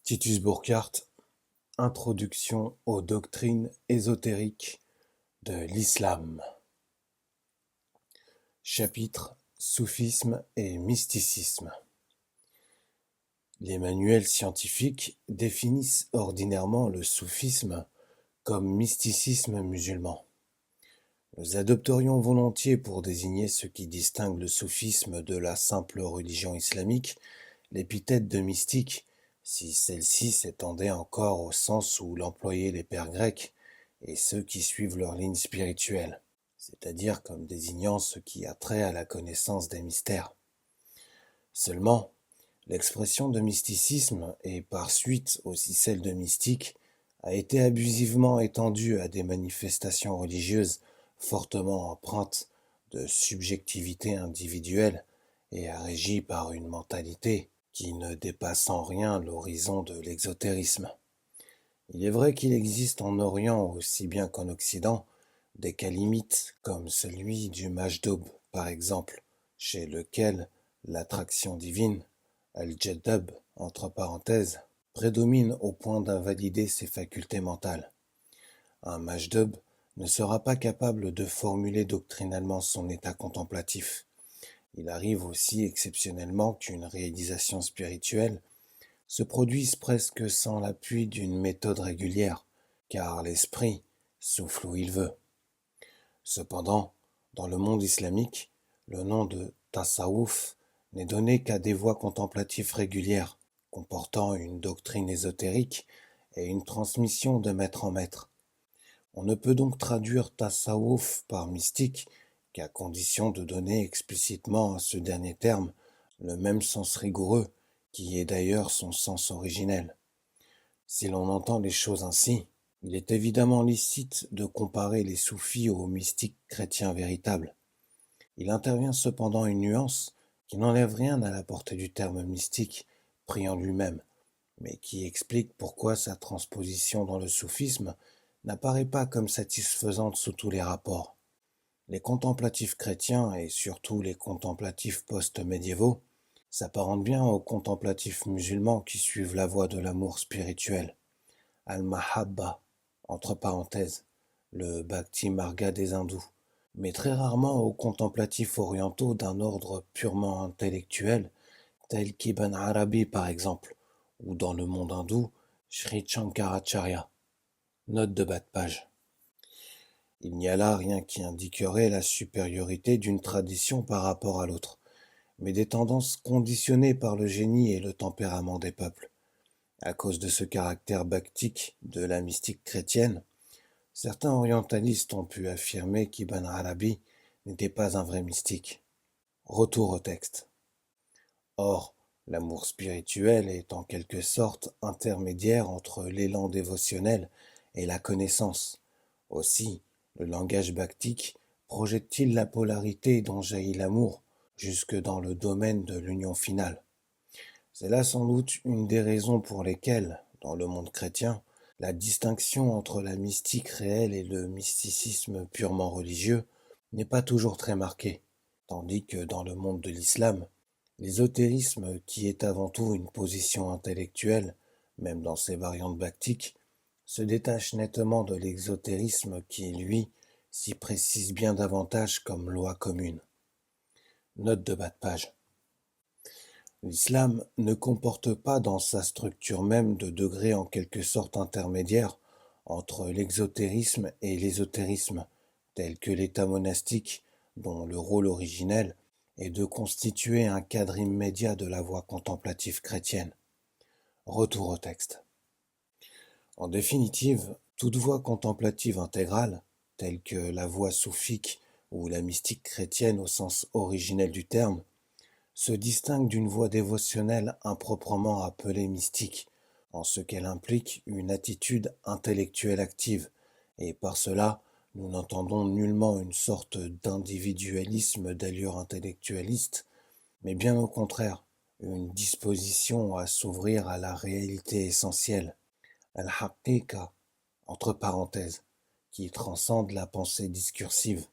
Titus Burckhardt, Introduction aux doctrines ésotériques de l'Islam. Chapitre Soufisme et mysticisme. Les manuels scientifiques définissent ordinairement le soufisme comme mysticisme musulman. Nous adopterions volontiers pour désigner ce qui distingue le soufisme de la simple religion islamique l'épithète de mystique, si celle-ci s'étendait encore au sens où l'employaient les pères grecs et ceux qui suivent leur ligne spirituelle, c'est-à-dire comme désignant ce qui a trait à la connaissance des mystères. Seulement, l'expression de mysticisme, et par suite aussi celle de mystique, a été abusivement étendue à des manifestations religieuses fortement empreintes de subjectivité individuelle et régies par une mentalité qui ne dépasse en rien l'horizon de l'exotérisme. Il est vrai qu'il existe en Orient aussi bien qu'en Occident des cas limites comme celui du Majdoub par exemple, chez lequel l'attraction divine, al-Jaddab entre parenthèses, prédomine au point d'invalider ses facultés mentales. Un Majdoub ne sera pas capable de formuler doctrinalement son état contemplatif. Il arrive aussi exceptionnellement qu'une réalisation spirituelle se produise presque sans l'appui d'une méthode régulière, car l'esprit souffle où il veut. Cependant, dans le monde islamique, le nom de tasawwuf n'est donné qu'à des voies contemplatives régulières, comportant une doctrine ésotérique et une transmission de maître en maître. On ne peut donc traduire tasawwuf par mystique qu'à condition de donner explicitement à ce dernier terme le même sens rigoureux, qui est d'ailleurs son sens originel. Si l'on entend les choses ainsi, il est évidemment licite de comparer les soufis aux mystiques chrétiens véritables. Il intervient cependant une nuance qui n'enlève rien à la portée du terme mystique pris en lui-même, mais qui explique pourquoi sa transposition dans le soufisme n'apparaît pas comme satisfaisante sous tous les rapports. Les contemplatifs chrétiens, et surtout les contemplatifs post-médiévaux, s'apparentent bien aux contemplatifs musulmans qui suivent la voie de l'amour spirituel. Al-Mahabba, entre parenthèses, le Bhakti Marga des hindous, mais très rarement aux contemplatifs orientaux d'un ordre purement intellectuel, tel qu'Ibn Arabi par exemple, ou dans le monde hindou, Sri Shankaracharya. Note de bas de page. Il n'y a là rien qui indiquerait la supériorité d'une tradition par rapport à l'autre, mais des tendances conditionnées par le génie et le tempérament des peuples. À cause de ce caractère bhaktique de la mystique chrétienne, certains orientalistes ont pu affirmer qu'Ibn Arabi n'était pas un vrai mystique. Retour au texte. Or, l'amour spirituel est en quelque sorte intermédiaire entre l'élan dévotionnel et la connaissance. Aussi, le langage bhaktique projette-t-il la polarité dont jaillit l'amour jusque dans le domaine de l'union finale. C'est là sans doute une des raisons pour lesquelles, dans le monde chrétien, la distinction entre la mystique réelle et le mysticisme purement religieux n'est pas toujours très marquée, tandis que dans le monde de l'islam, l'ésotérisme, qui est avant tout une position intellectuelle, même dans ses variantes bhaktiques, se détache nettement de l'exotérisme qui, lui, s'y précise bien davantage comme loi commune. Note de bas de page. L'islam ne comporte pas dans sa structure même de degrés en quelque sorte intermédiaires entre l'exotérisme et l'ésotérisme, tel que l'état monastique, dont le rôle originel est de constituer un cadre immédiat de la voie contemplative chrétienne. Retour au texte. En définitive, toute voie contemplative intégrale, telle que la voie soufique ou la mystique chrétienne au sens originel du terme, se distingue d'une voie dévotionnelle improprement appelée mystique, en ce qu'elle implique une attitude intellectuelle active, et par cela, nous n'entendons nullement une sorte d'individualisme d'allure intellectualiste, mais bien au contraire, une disposition à s'ouvrir à la réalité essentielle, al-haqiqa, entre parenthèses, qui transcende la pensée discursive,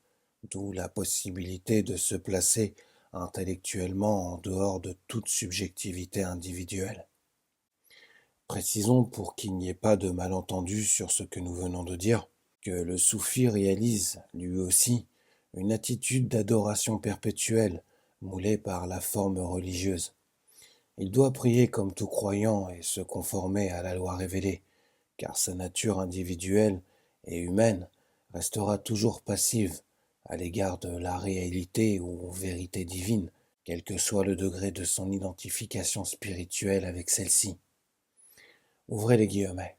d'où la possibilité de se placer intellectuellement en dehors de toute subjectivité individuelle. Précisons pour qu'il n'y ait pas de malentendu sur ce que nous venons de dire, que le soufi réalise, lui aussi, une attitude d'adoration perpétuelle, moulée par la forme religieuse. Il doit prier comme tout croyant et se conformer à la loi révélée, car sa nature individuelle et humaine restera toujours passive à l'égard de la réalité ou vérité divine, quel que soit le degré de son identification spirituelle avec celle-ci. Ouvrez les guillemets.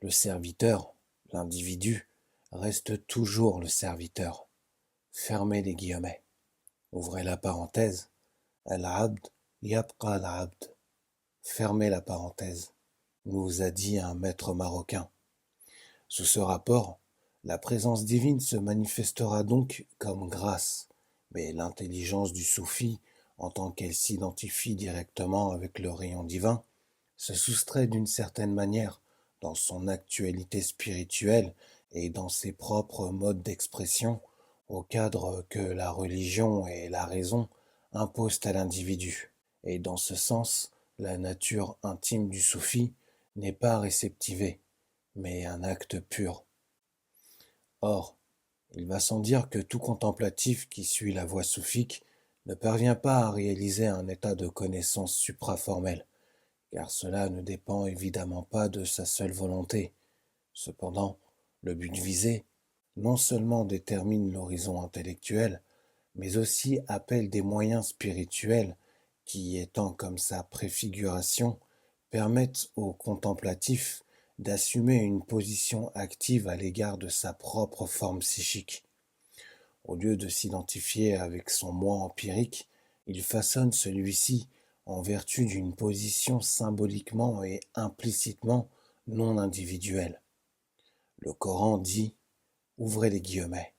Le serviteur, l'individu, reste toujours le serviteur. Fermez les guillemets. Ouvrez la parenthèse. Al-abd yabqa al-abd. Fermez la parenthèse, nous a dit un maître marocain. Sous ce rapport, la présence divine se manifestera donc comme grâce, mais l'intelligence du soufi, en tant qu'elle s'identifie directement avec le rayon divin, se soustrait d'une certaine manière, dans son actualité spirituelle et dans ses propres modes d'expression, au cadre que la religion et la raison imposent à l'individu. Et dans ce sens, la nature intime du soufi n'est pas réceptivée, mais un acte pur. Or, il va sans dire que tout contemplatif qui suit la voie soufique ne parvient pas à réaliser un état de connaissance supraformel, car cela ne dépend évidemment pas de sa seule volonté. Cependant, le but visé non seulement détermine l'horizon intellectuel, mais aussi appelle des moyens spirituels qui, étant comme sa préfiguration, permettent au contemplatif d'assumer une position active à l'égard de sa propre forme psychique. Au lieu de s'identifier avec son moi empirique, il façonne celui-ci en vertu d'une position symboliquement et implicitement non individuelle. Le Coran dit, ouvrez les guillemets,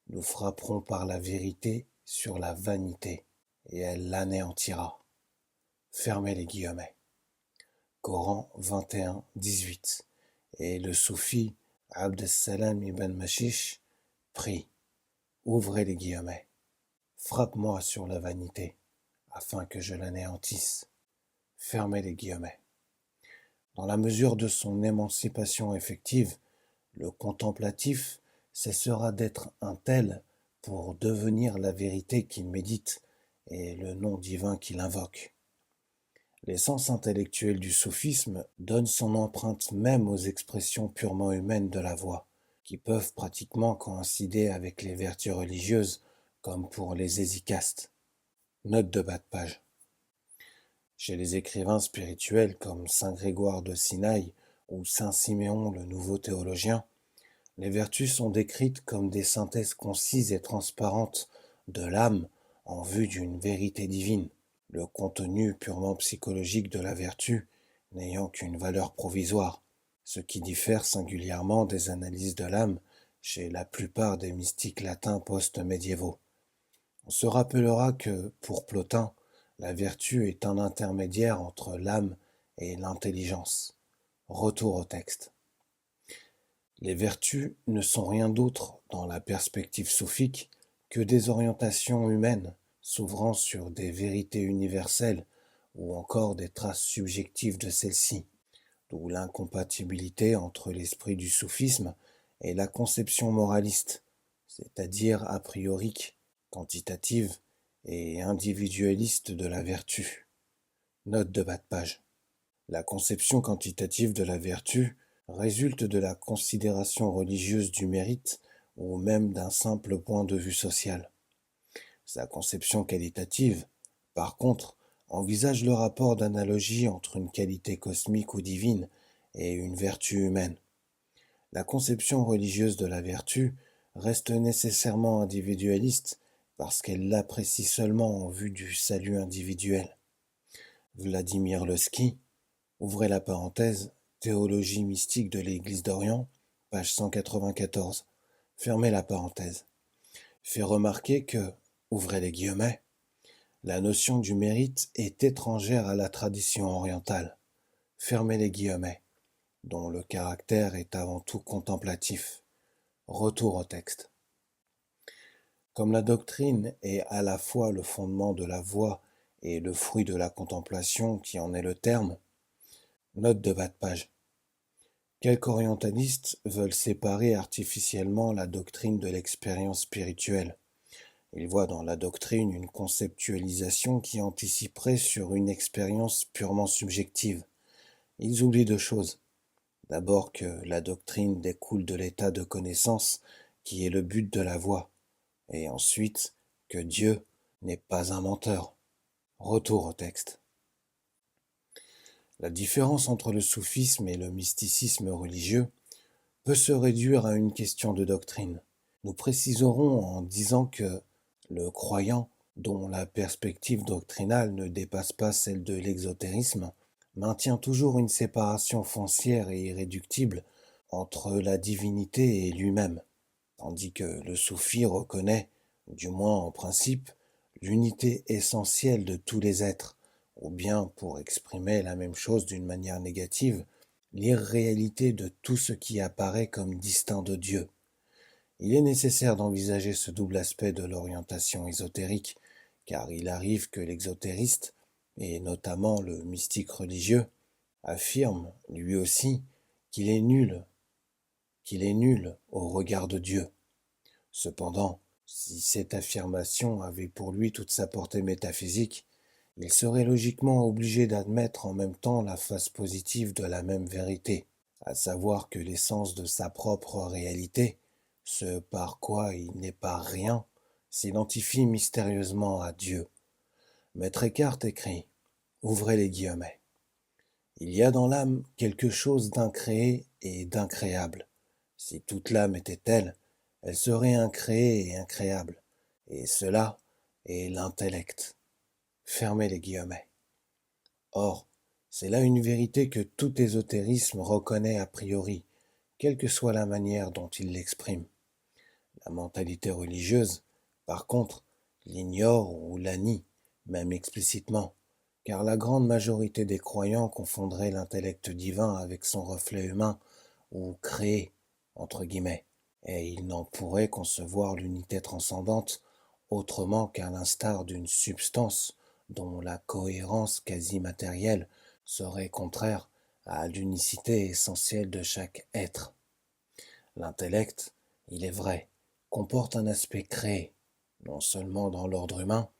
nous frapperons par la vérité sur la vanité, et elle l'anéantira. Fermez les guillemets. Coran 21, 18. Et le soufi Abd Salam ibn Mashish prie, ouvrez les guillemets, frappe-moi sur la vanité, afin que je l'anéantisse. Fermez les guillemets. Dans la mesure de son émancipation effective, le contemplatif cessera d'être un tel pour devenir la vérité qu'il médite et le nom divin qu'il invoque. L'essence intellectuelle du soufisme donne son empreinte même aux expressions purement humaines de la voix, qui peuvent pratiquement coïncider avec les vertus religieuses, comme pour les hésicastes. Note de bas de page. Chez les écrivains spirituels comme saint Grégoire de Sinaï ou saint Siméon le nouveau théologien, les vertus sont décrites comme des synthèses concises et transparentes de l'âme en vue d'une vérité divine, le contenu purement psychologique de la vertu n'ayant qu'une valeur provisoire, ce qui diffère singulièrement des analyses de l'âme chez la plupart des mystiques latins post-médiévaux. On se rappellera que, pour Plotin, la vertu est un intermédiaire entre l'âme et l'intelligence. Retour au texte. Les vertus ne sont rien d'autre, dans la perspective soufique, que des orientations humaines s'ouvrant sur des vérités universelles ou encore des traces subjectives de celles-ci, d'où l'incompatibilité entre l'esprit du soufisme et la conception moraliste, c'est-à-dire a priori, quantitative et individualiste de la vertu. Note de bas de page. La conception quantitative de la vertu résulte de la considération religieuse du mérite ou même d'un simple point de vue social. Sa conception qualitative, par contre, envisage le rapport d'analogie entre une qualité cosmique ou divine et une vertu humaine. La conception religieuse de la vertu reste nécessairement individualiste parce qu'elle l'apprécie seulement en vue du salut individuel. Vladimir Lossky, ouvrez la parenthèse, Théologie mystique de l'Église d'Orient, page 194, fermez la parenthèse, fait remarquer que, ouvrez les guillemets, la notion du mérite est étrangère à la tradition orientale, fermez les guillemets, dont le caractère est avant tout contemplatif. Retour au texte. Comme la doctrine est à la fois le fondement de la voie et le fruit de la contemplation qui en est le terme, Note de bas de page. Quelques orientalistes veulent séparer artificiellement la doctrine de l'expérience spirituelle. Ils voient dans la doctrine une conceptualisation qui anticiperait sur une expérience purement subjective. Ils oublient deux choses. D'abord que la doctrine découle de l'état de connaissance qui est le but de la voie, et ensuite que Dieu n'est pas un menteur. Retour au texte. La différence entre le soufisme et le mysticisme religieux peut se réduire à une question de doctrine. Nous préciserons en disant que le croyant, dont la perspective doctrinale ne dépasse pas celle de l'exotérisme, maintient toujours une séparation foncière et irréductible entre la divinité et lui-même, tandis que le soufi reconnaît, du moins en principe, l'unité essentielle de tous les êtres, ou bien, pour exprimer la même chose d'une manière négative, l'irréalité de tout ce qui apparaît comme distinct de Dieu. Il est nécessaire d'envisager ce double aspect de l'orientation ésotérique, car il arrive que l'exotériste, et notamment le mystique religieux, affirme, lui aussi, qu'il est nul au regard de Dieu. Cependant, si cette affirmation avait pour lui toute sa portée métaphysique, il serait logiquement obligé d'admettre en même temps la face positive de la même vérité, à savoir que l'essence de sa propre réalité, ce par quoi il n'est pas rien, s'identifie mystérieusement à Dieu. Maître Eckhart écrit, ouvrez les guillemets, il y a dans l'âme quelque chose d'incréé et d'incréable. Si toute l'âme était telle, elle serait incréée et incréable, et cela est l'intellect. Fermez les guillemets. Or, c'est là une vérité que tout ésotérisme reconnaît a priori, quelle que soit la manière dont il l'exprime. La mentalité religieuse, par contre, l'ignore ou la nie, même explicitement, car la grande majorité des croyants confondrait l'intellect divin avec son reflet humain ou créé, entre guillemets, et ils n'en pourraient concevoir l'unité transcendante autrement qu'à l'instar d'une substance dont la cohérence quasi matérielle serait contraire à l'unicité essentielle de chaque être. L'intellect, il est vrai, comporte un aspect créé, non seulement dans l'ordre humain,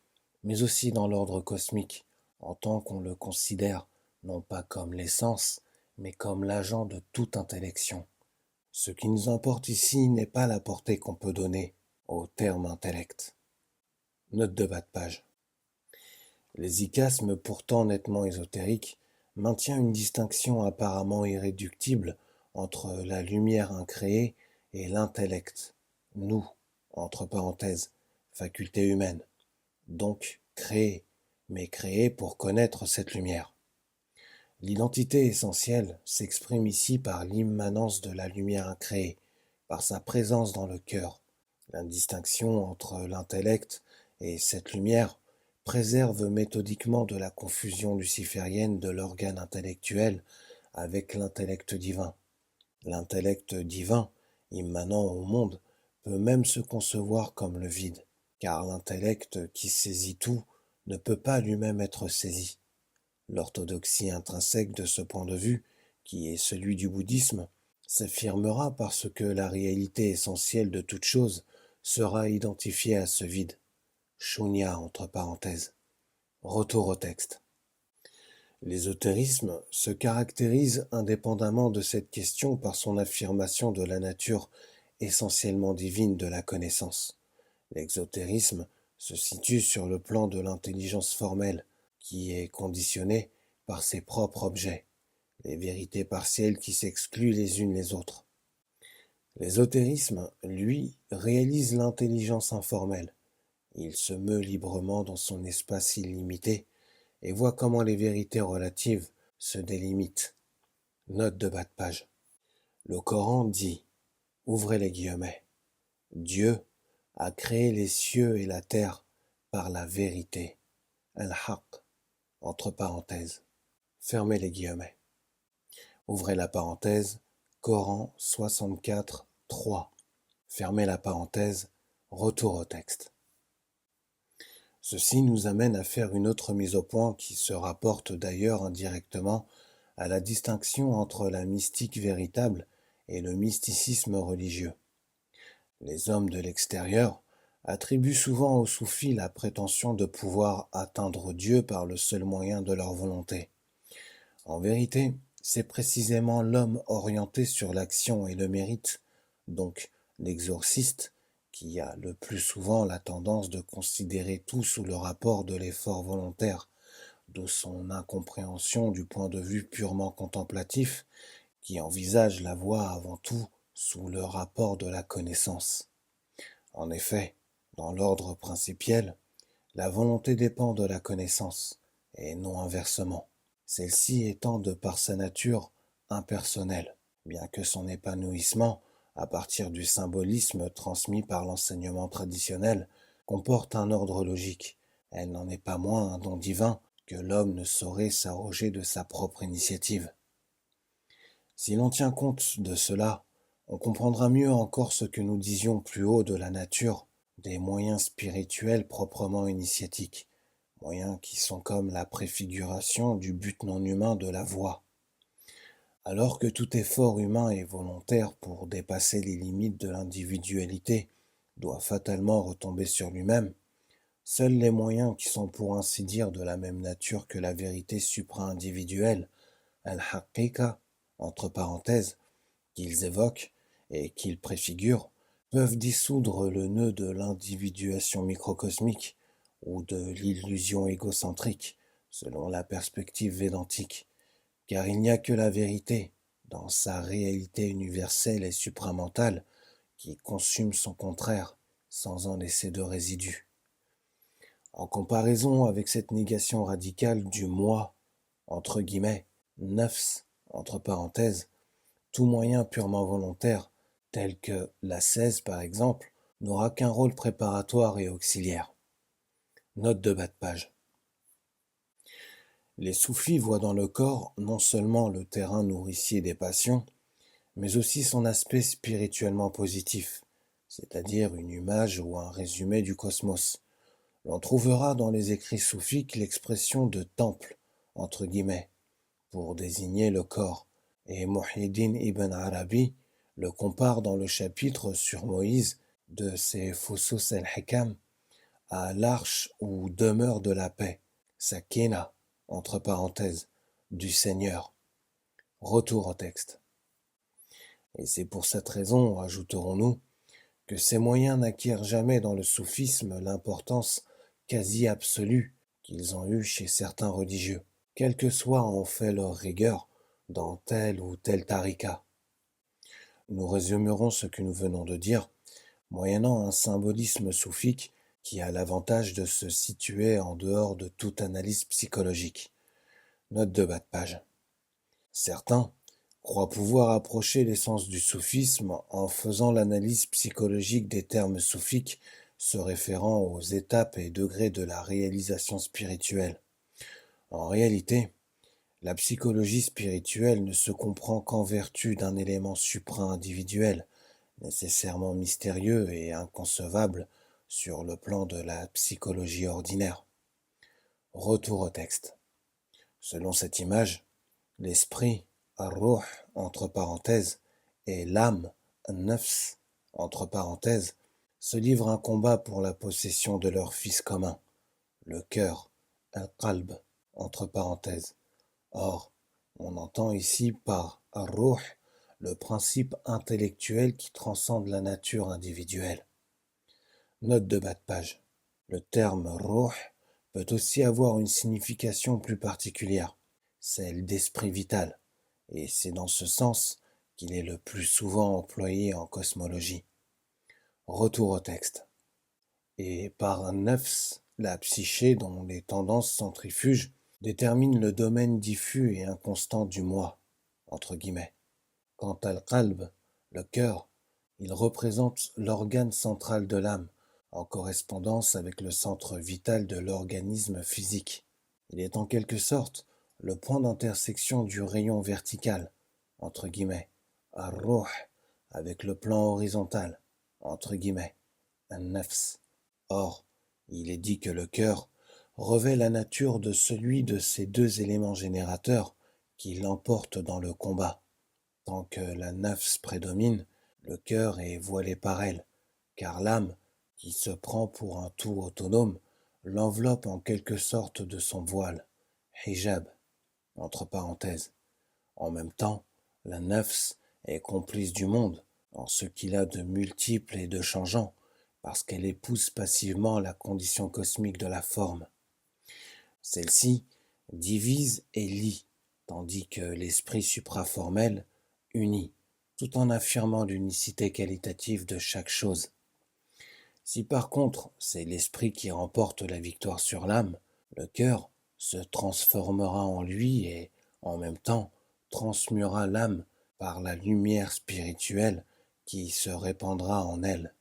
mais aussi dans l'ordre cosmique, en tant qu'on le considère non pas comme l'essence, mais comme l'agent de toute intellection. Ce qui nous importe ici n'est pas la portée qu'on peut donner au terme intellect. Note de bas de page. L'hésicasme, pourtant nettement ésotérique, maintient une distinction apparemment irréductible entre la lumière incréée et l'intellect, nous, entre parenthèses, faculté humaine, donc créé, mais créé pour connaître cette lumière. L'identité essentielle s'exprime ici par l'immanence de la lumière incréée, par sa présence dans le cœur. La distinction entre l'intellect et cette lumière préserve méthodiquement de la confusion luciférienne de l'organe intellectuel avec l'intellect divin. L'intellect divin, immanent au monde, peut même se concevoir comme le vide, car l'intellect qui saisit tout ne peut pas lui-même être saisi. L'orthodoxie intrinsèque de ce point de vue, qui est celui du bouddhisme, s'affirmera parce que la réalité essentielle de toute chose sera identifiée à ce vide. Shunya entre parenthèses. Retour au texte. L'ésotérisme se caractérise indépendamment de cette question par son affirmation de la nature essentiellement divine de la connaissance. L'exotérisme se situe sur le plan de l'intelligence formelle, qui est conditionnée par ses propres objets, les vérités partielles qui s'excluent les unes les autres. L'ésotérisme, lui, réalise l'intelligence informelle. Il se meut librement dans son espace illimité et voit comment les vérités relatives se délimitent. Note de bas de page. Le Coran dit, ouvrez les guillemets, Dieu a créé les cieux et la terre par la vérité, al-haq, entre parenthèses. Fermez les guillemets. Ouvrez la parenthèse, Coran 64, 3. Fermez la parenthèse, retour au texte. Ceci nous amène à faire une autre mise au point qui se rapporte d'ailleurs indirectement à la distinction entre la mystique véritable et le mysticisme religieux. Les hommes de l'extérieur attribuent souvent aux soufis la prétention de pouvoir atteindre Dieu par le seul moyen de leur volonté. En vérité, c'est précisément l'homme orienté sur l'action et le mérite, donc l'exorciste, qui a le plus souvent la tendance de considérer tout sous le rapport de l'effort volontaire, d'où son incompréhension du point de vue purement contemplatif, qui envisage la voie avant tout sous le rapport de la connaissance. En effet, dans l'ordre principiel, la volonté dépend de la connaissance, et non inversement, celle-ci étant de par sa nature impersonnelle, bien que son épanouissement, à partir du symbolisme transmis par l'enseignement traditionnel, comporte un ordre logique. Elle n'en est pas moins un don divin que l'homme ne saurait s'arroger de sa propre initiative. Si l'on tient compte de cela, on comprendra mieux encore ce que nous disions plus haut de la nature des moyens spirituels proprement initiatiques, moyens qui sont comme la préfiguration du but non humain de la voie. Alors que tout effort humain et volontaire pour dépasser les limites de l'individualité doit fatalement retomber sur lui-même, seuls les moyens qui sont pour ainsi dire de la même nature que la vérité supra-individuelle, al-haqiqa, entre parenthèses, qu'ils évoquent et qu'ils préfigurent, peuvent dissoudre le nœud de l'individuation microcosmique ou de l'illusion égocentrique, selon la perspective védantique, car il n'y a que la vérité, dans sa réalité universelle et supramentale, qui consume son contraire, sans en laisser de résidus. En comparaison avec cette négation radicale du moi, entre guillemets, nafs, entre parenthèses, tout moyen purement volontaire, tel que l'ascèse par exemple, n'aura qu'un rôle préparatoire et auxiliaire. Note de bas de page. Les soufis voient dans le corps non seulement le terrain nourricier des passions, mais aussi son aspect spirituellement positif, c'est-à-dire une image ou un résumé du cosmos. L'on trouvera dans les écrits soufiques l'expression de temple, entre guillemets, pour désigner le corps, et Muhyiddin ibn Arabi le compare dans le chapitre sur Moïse de ses Fusus al-Hikam à l'arche ou demeure de la paix, Sakina, entre parenthèses, du Seigneur. Retour au texte. Et c'est pour cette raison, ajouterons-nous, que ces moyens n'acquièrent jamais dans le soufisme l'importance quasi absolue qu'ils ont eue chez certains religieux, quel que soit en fait leur rigueur dans tel ou tel tariqa. Nous résumerons ce que nous venons de dire, moyennant un symbolisme soufique qui a l'avantage de se situer en dehors de toute analyse psychologique. Note de bas de page. Certains croient pouvoir approcher l'essence du soufisme en faisant l'analyse psychologique des termes soufiques se référant aux étapes et degrés de la réalisation spirituelle. En réalité, la psychologie spirituelle ne se comprend qu'en vertu d'un élément supra-individuel, nécessairement mystérieux et inconcevable sur le plan de la psychologie ordinaire. Retour au texte. Selon cette image, l'esprit, ar-ruh, entre parenthèses, et l'âme, an-nafs, entre parenthèses, se livrent un combat pour la possession de leur fils commun, le cœur, al-qalb, entre parenthèses. Or, on entend ici par ar-ruh le principe intellectuel qui transcende la nature individuelle. Note de bas de page. Le terme ruh peut aussi avoir une signification plus particulière, celle d'esprit vital, et c'est dans ce sens qu'il est le plus souvent employé en cosmologie. Retour au texte. Et par un nafs, la psyché dont les tendances centrifuges déterminent le domaine diffus et inconstant du moi, entre guillemets. Quant à al-qalb, le cœur, il représente l'organe central de l'âme, en correspondance avec le centre vital de l'organisme physique. Il est en quelque sorte le point d'intersection du rayon vertical, entre guillemets, ar-ruh, avec le plan horizontal, entre guillemets, an-nafs. Or, il est dit que le cœur revêt la nature de celui de ces deux éléments générateurs qui l'emporte dans le combat. Tant que la nafs prédomine, le cœur est voilé par elle, car l'âme, qui se prend pour un tout autonome, l'enveloppe en quelque sorte de son voile, hijab, entre parenthèses. En même temps, la nafs est complice du monde, en ce qu'il a de multiple et de changeant, parce qu'elle épouse passivement la condition cosmique de la forme. Celle-ci divise et lie, tandis que l'esprit supraformel unit, tout en affirmant l'unicité qualitative de chaque chose. Si par contre c'est l'esprit qui remporte la victoire sur l'âme, le cœur se transformera en lui et, en même temps, transmuera l'âme par la lumière spirituelle qui se répandra en elle.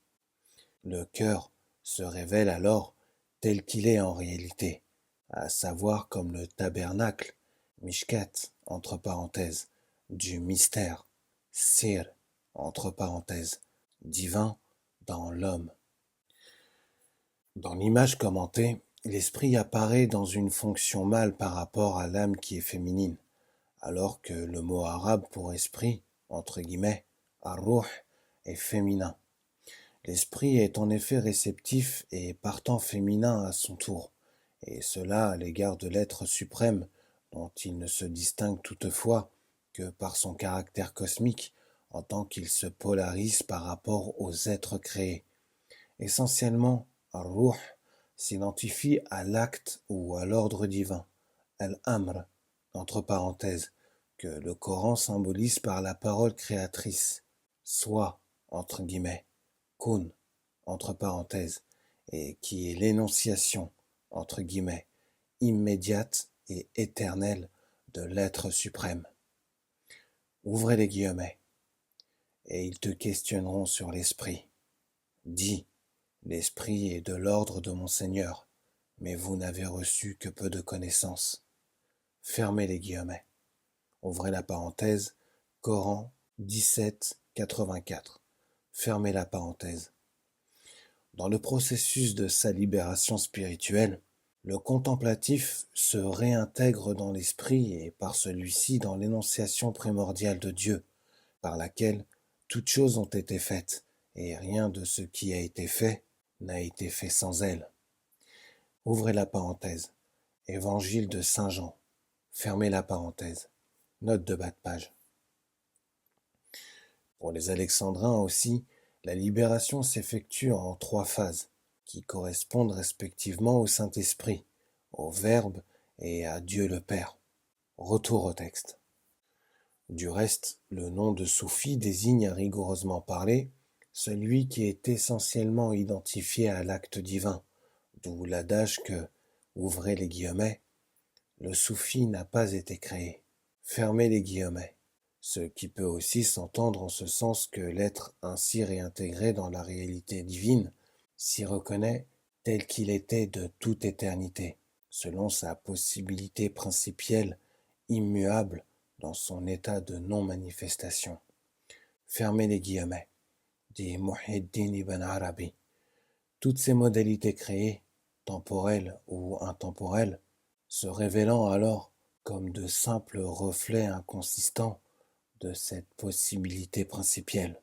Le cœur se révèle alors tel qu'il est en réalité, à savoir comme le tabernacle, mishkat, entre parenthèses, du mystère, sir, entre parenthèses, divin dans l'homme. Dans l'image commentée, l'esprit apparaît dans une fonction mâle par rapport à l'âme qui est féminine, alors que le mot arabe pour esprit, entre guillemets, ar-ruh, est féminin. L'esprit est en effet réceptif et partant féminin à son tour, et cela à l'égard de l'être suprême, dont il ne se distingue toutefois que par son caractère cosmique, en tant qu'il se polarise par rapport aux êtres créés. Essentiellement, ar-ruh s'identifie à l'acte ou à l'ordre divin, al-amr, entre parenthèses, que le Coran symbolise par la parole créatrice, soit, entre guillemets, kun, entre parenthèses, et qui est l'énonciation, entre guillemets, immédiate et éternelle de l'être suprême. Ouvrez les guillemets, et ils te questionneront sur l'esprit. Dis, l'esprit est de l'ordre de mon Seigneur, mais vous n'avez reçu que peu de connaissances. Fermez les guillemets. Ouvrez la parenthèse, Coran 17, 84. Fermez la parenthèse. Dans le processus de sa libération spirituelle, le contemplatif se réintègre dans l'esprit et par celui-ci dans l'énonciation primordiale de Dieu, par laquelle toutes choses ont été faites, et rien de ce qui a été fait n'a été fait sans elle. Ouvrez la parenthèse. Évangile de Saint Jean. Fermez la parenthèse. Note de bas de page. Pour les Alexandrins aussi, la libération s'effectue en 3 phases, qui correspondent respectivement au Saint-Esprit, au Verbe et à Dieu le Père. Retour au texte. Du reste, le nom de Soufi désigne à rigoureusement parler celui qui est essentiellement identifié à l'acte divin, d'où l'adage que, ouvrez les guillemets, le Soufi n'a pas été créé. Fermez les guillemets. Ce qui peut aussi s'entendre en ce sens que l'être ainsi réintégré dans la réalité divine s'y reconnaît tel qu'il était de toute éternité, selon sa possibilité principielle, immuable dans son état de non-manifestation. Fermez les guillemets, dit Muhyiddin ibn Arabi. Toutes ces modalités créées, temporelles ou intemporelles, se révélant alors comme de simples reflets inconsistants de cette possibilité principielle.